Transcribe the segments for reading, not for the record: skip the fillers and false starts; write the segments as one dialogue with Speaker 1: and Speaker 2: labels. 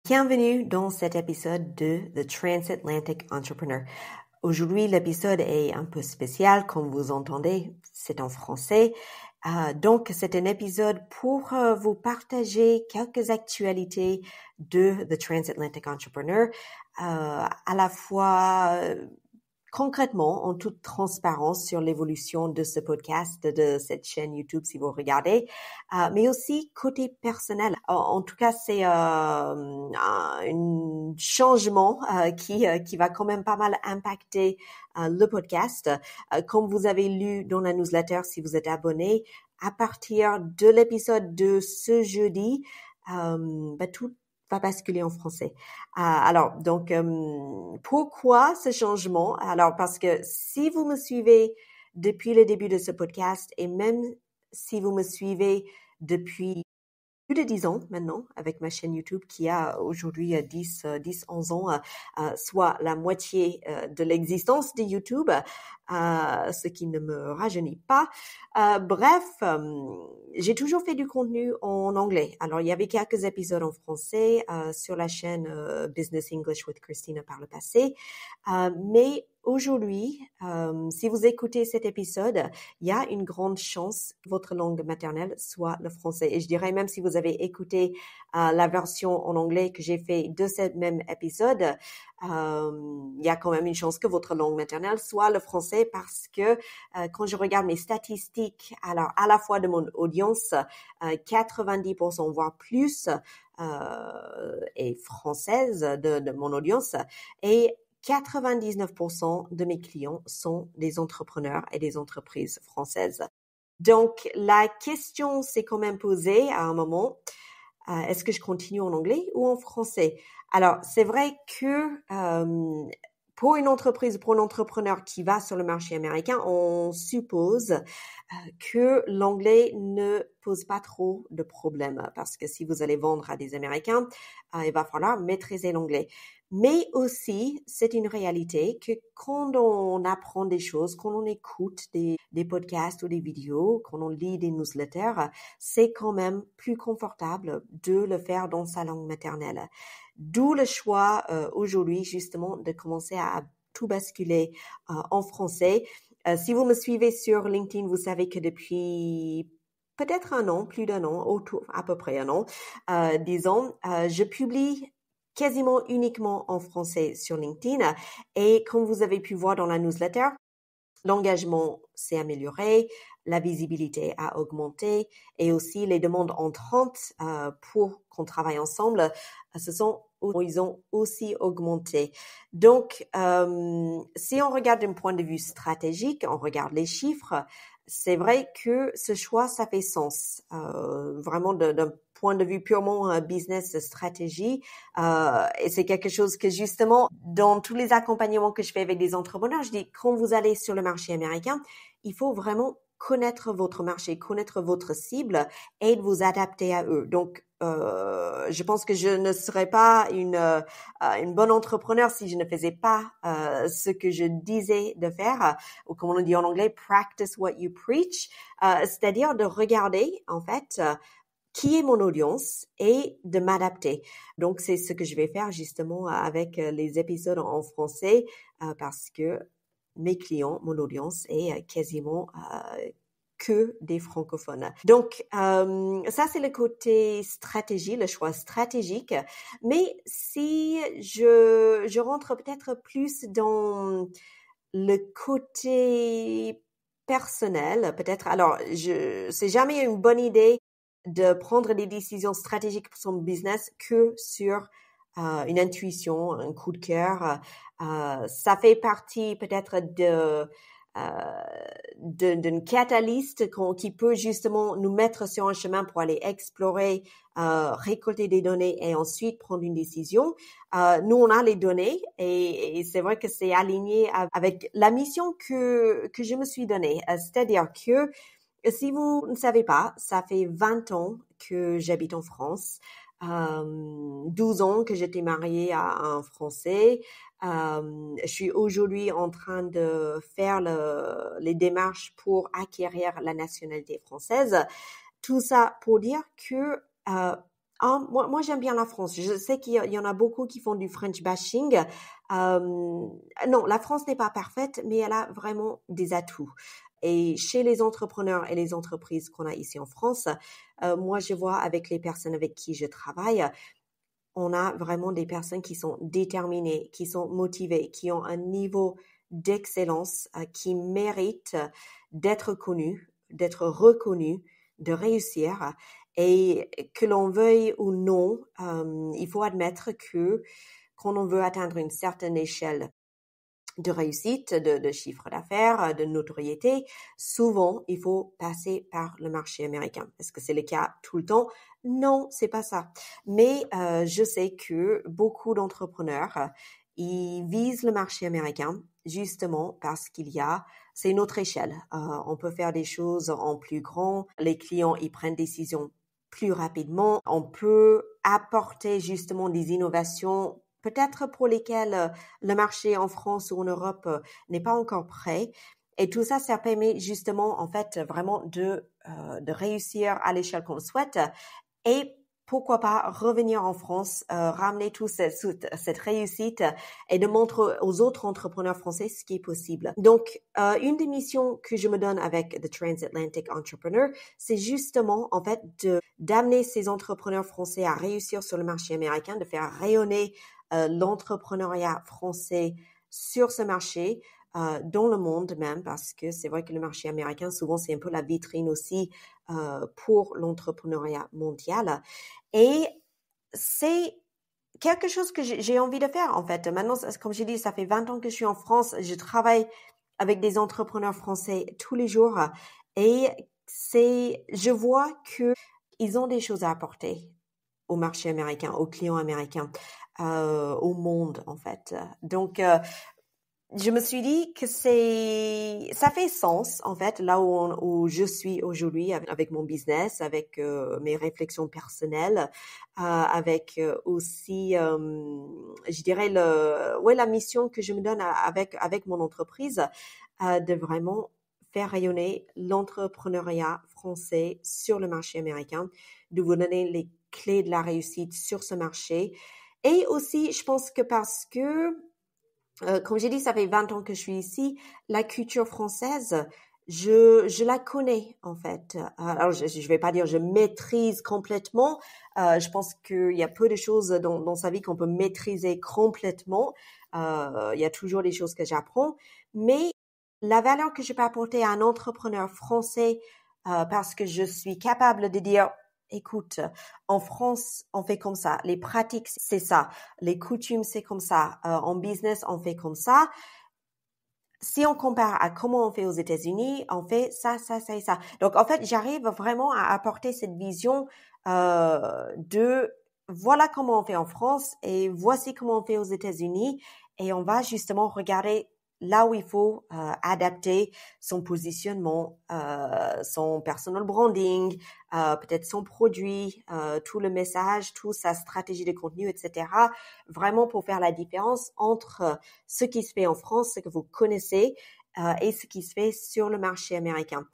Speaker 1: Bienvenue dans cet épisode de The Transatlantic Entrepreneur. Aujourd'hui, l'épisode est un peu spécial, comme vous entendez, c'est en français. Donc, c'est un épisode pour vous partager quelques actualités de The Transatlantic Entrepreneur, à la fois concrètement, en toute transparence sur l'évolution de ce podcast, de cette chaîne YouTube si vous regardez, mais aussi côté personnel. En tout cas, c'est un changement qui va quand même pas mal impacter le podcast. Comme vous avez lu dans la newsletter, si vous êtes abonné, à partir de l'épisode de ce jeudi, tout va basculer en français. Alors, donc, pourquoi ce changement? Alors, parce que si vous me suivez depuis le début de ce podcast et même si vous me suivez depuis plus de 10 ans maintenant avec ma chaîne YouTube qui a aujourd'hui 11 ans, soit la moitié de l'existence de YouTube, ce qui ne me rajeunit pas. Bref, j'ai toujours fait du contenu en anglais. Alors, il y avait quelques épisodes en français sur la chaîne Business English with Christina par le passé. Mais aujourd'hui, si vous écoutez cet épisode, il y a une grande chance que votre langue maternelle soit le français. Et je dirais même si vous avez écouté la version en anglais que j'ai fait de ce même épisode, il y a quand même une chance que votre langue maternelle soit le français parce que quand je regarde mes statistiques, alors à la fois de mon audience, 90% voire plus est française de mon audience et 99% de mes clients sont des entrepreneurs et des entreprises françaises. Donc, la question s'est quand même posée à un moment, est-ce que je continue en anglais ou en français? Alors, c'est vrai que pour une entreprise, pour un entrepreneur qui va sur le marché américain, on suppose que l'anglais ne pose pas trop de problèmes parce que si vous allez vendre à des Américains, il va falloir maîtriser l'anglais. Mais aussi, c'est une réalité que quand on apprend des choses, quand on écoute des podcasts ou des vidéos, quand on lit des newsletters, c'est quand même plus confortable de le faire dans sa langue maternelle. D'où le choix aujourd'hui justement de commencer à tout basculer en français. Si vous me suivez sur LinkedIn, vous savez que depuis peut-être un an, plus d'un an, autour, à peu près un an, disons, je publie quasiment uniquement en français sur LinkedIn. Et comme vous avez pu voir dans la newsletter, l'engagement s'est amélioré, la visibilité a augmenté et aussi les demandes entrantes pour qu'on travaille ensemble, ils ont aussi augmenté. Donc, si on regarde d'un point de vue stratégique, on regarde les chiffres, c'est vrai que ce choix, ça fait sens. Vraiment d'un point de vue purement business stratégie. Et c'est quelque chose que justement, dans tous les accompagnements que je fais avec des entrepreneurs, je dis, quand vous allez sur le marché américain, il faut vraiment connaître votre marché, connaître votre cible et de vous adapter à eux. Donc, je pense que je ne serais pas une bonne entrepreneur si je ne faisais pas ce que je disais de faire, ou comme on dit en anglais, practice what you preach, c'est-à-dire de regarder en fait qui est mon audience et de m'adapter. Donc, c'est ce que je vais faire justement avec les épisodes en français parce que mes clients, mon audience est quasiment que des francophones. Donc, ça, c'est le côté stratégie, le choix stratégique. Mais si je rentre peut-être plus dans le côté personnel, peut-être, alors, c'est jamais une bonne idée de prendre des décisions stratégiques pour son business que sur une intuition, un coup de cœur. Ça fait partie peut-être d'une catalyste qui peut justement nous mettre sur un chemin pour aller explorer, récolter des données et ensuite prendre une décision. Nous, on a les données et c'est vrai que c'est aligné avec la mission que je me suis donnée. C'est-à-dire que si vous ne savez pas, ça fait 20 ans que j'habite en France, 12 ans que j'étais mariée à un Français. Je suis aujourd'hui en train de faire les démarches pour acquérir la nationalité française. Tout ça pour dire que Moi, j'aime bien la France. Je sais qu'il y en a beaucoup qui font du French bashing. Non, la France n'est pas parfaite, mais elle a vraiment des atouts. Et chez les entrepreneurs et les entreprises qu'on a ici en France, moi, je vois avec les personnes avec qui je travaille, on a vraiment des personnes qui sont déterminées, qui sont motivées, qui ont un niveau d'excellence qui mérite d'être connu, d'être reconnu, de réussir. Et que l'on veuille ou non, il faut admettre que quand on veut atteindre une certaine échelle de réussite, de chiffre d'affaires, de notoriété, souvent, il faut passer par le marché américain. Est-ce que c'est le cas tout le temps? Non, c'est pas ça. Mais je sais que beaucoup d'entrepreneurs, ils visent le marché américain justement parce c'est une autre échelle. On peut faire des choses en plus grand. Les clients, ils prennent des décisions plus rapidement. On peut apporter justement des innovations peut-être pour lesquelles le marché en France ou en Europe n'est pas encore prêt. Et tout ça, ça permet justement, en fait, vraiment de réussir à l'échelle qu'on souhaite. Et pourquoi pas revenir en France, ramener toute cette réussite et de montrer aux autres entrepreneurs français ce qui est possible. Donc, une des missions que je me donne avec The Transatlantic Entrepreneur, c'est justement, en fait, d'amener ces entrepreneurs français à réussir sur le marché américain, de faire rayonner l'entrepreneuriat français sur ce marché, dans le monde même, parce que c'est vrai que le marché américain, souvent, c'est un peu la vitrine aussi pour l'entrepreneuriat mondial. Et c'est quelque chose que j'ai envie de faire, en fait. Maintenant, comme j'ai dit, ça fait 20 ans que je suis en France. Je travaille avec des entrepreneurs français tous les jours et je vois que ils ont des choses à apporter au marché américain, aux clients américains, au monde, en fait. Donc, je me suis dit que ça fait sens, en fait, là où je suis aujourd'hui avec mon business, avec mes réflexions personnelles, avec aussi, je dirais, la mission que je me donne avec mon entreprise, de vraiment faire rayonner l'entrepreneuriat français sur le marché américain, de vous donner les clés de la réussite sur ce marché. Et aussi, je pense que parce que comme j'ai dit, ça fait 20 ans que je suis ici. La culture française, je la connais en fait. Alors, je vais pas dire je maîtrise complètement. Je pense qu'il y a peu de choses dans sa vie qu'on peut maîtriser complètement. Il y a toujours des choses que j'apprends. Mais la valeur que je peux apporter à un entrepreneur français, parce que je suis capable de dire, écoute, en France, on fait comme ça. Les pratiques, c'est ça. Les coutumes, c'est comme ça. En business, on fait comme ça. Si on compare à comment on fait aux États-Unis, on fait ça, ça, ça et ça. Donc, en fait, j'arrive vraiment à apporter cette vision de voilà comment on fait en France et voici comment on fait aux États-Unis. Et on va justement regarder là où il faut adapter son positionnement, son personal branding, peut-être son produit, tout le message, toute sa stratégie de contenu, etc. Vraiment pour faire la différence entre ce qui se fait en France, ce que vous connaissez, et ce qui se fait sur le marché américain.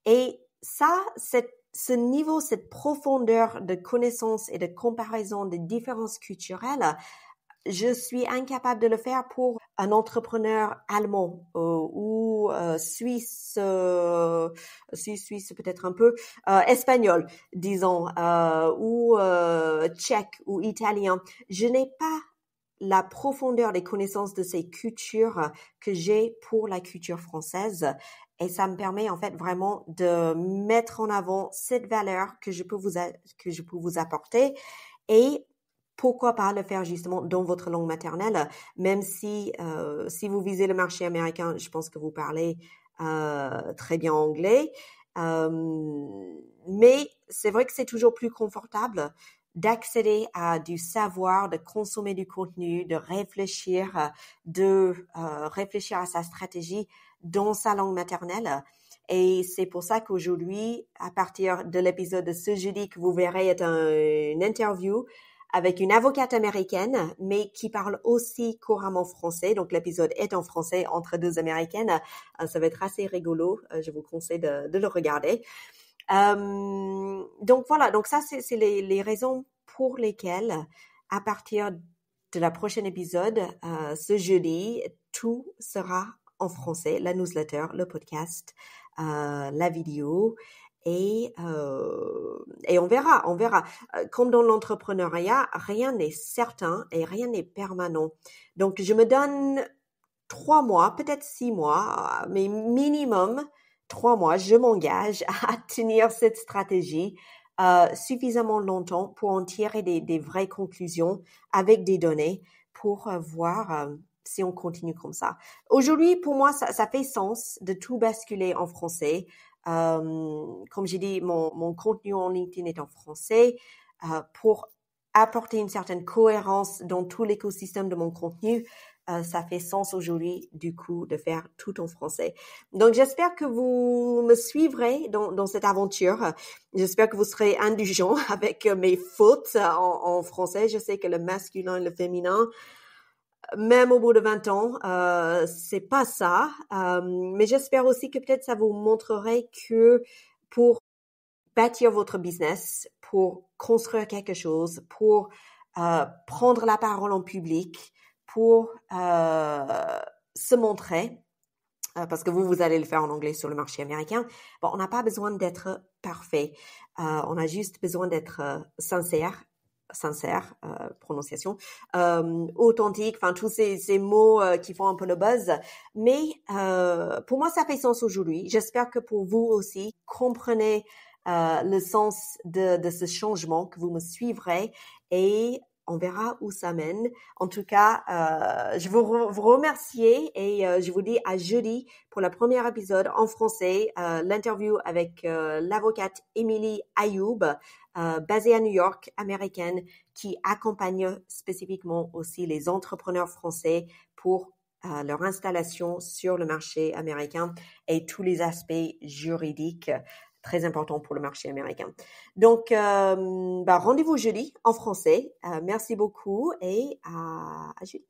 Speaker 1: Et ça, ce niveau, cette profondeur de connaissance et de comparaison des différences culturelles, je suis incapable de le faire pour un entrepreneur allemand ou suisse peut-être un peu, espagnol, disons, ou tchèque ou italien. Je n'ai pas la profondeur des connaissances de ces cultures que j'ai pour la culture française. Et ça me permet en fait vraiment de mettre en avant cette valeur que je peux vous apporter. Et pourquoi pas le faire justement dans votre langue maternelle, même si vous visez le marché américain, je pense que vous parlez très bien anglais. Mais c'est vrai que c'est toujours plus confortable d'accéder à du savoir, de consommer du contenu, de réfléchir à sa stratégie dans sa langue maternelle. Et c'est pour ça qu'aujourd'hui, à partir de l'épisode de ce jeudi que vous verrez est une interview avec une avocate américaine, mais qui parle aussi couramment français. Donc, l'épisode est en français entre deux américaines. Ça va être assez rigolo. Je vous conseille de le regarder. Donc, voilà. Donc, ça, c'est les raisons pour lesquelles, à partir de la prochaine épisode, ce jeudi, tout sera en français, la newsletter, le podcast, la vidéo. Et on verra. Comme dans l'entrepreneuriat, rien n'est certain et rien n'est permanent. Donc, je me donne 3 mois, peut-être 6 mois, mais minimum 3 mois, je m'engage à tenir cette stratégie suffisamment longtemps pour en tirer des vraies conclusions avec des données pour voir si on continue comme ça. Aujourd'hui, pour moi, ça fait sens de tout basculer en français. Comme j'ai dit, mon contenu en LinkedIn est en français pour apporter une certaine cohérence dans tout l'écosystème de mon contenu. Ça fait sens aujourd'hui, du coup, de faire tout en français. Donc, j'espère que vous me suivrez dans cette aventure. J'espère que vous serez indulgents avec mes fautes en français. Je sais que le masculin et le féminin, même au bout de 20 ans, c'est pas ça. Mais j'espère aussi que peut-être ça vous montrerait que pour bâtir votre business, pour construire quelque chose, pour prendre la parole en public, pour se montrer, parce que vous allez le faire en anglais sur le marché américain. Bon, on n'a pas besoin d'être parfait. On a juste besoin d'être sincère, prononciation, authentique, enfin tous ces mots qui font un peu le buzz. Mais pour moi, ça fait sens aujourd'hui. J'espère que pour vous aussi, comprenez le sens de ce changement, que vous me suivrez et on verra où ça mène. En tout cas, je vous remercie et je vous dis à jeudi pour le premier épisode en français, l'interview avec l'avocate Émilie Ayoub, basée à New York, américaine, qui accompagne spécifiquement aussi les entrepreneurs français pour leur installation sur le marché américain et tous les aspects juridiques très important pour le marché américain. Donc, rendez-vous jeudi en français. Merci beaucoup et à jeudi.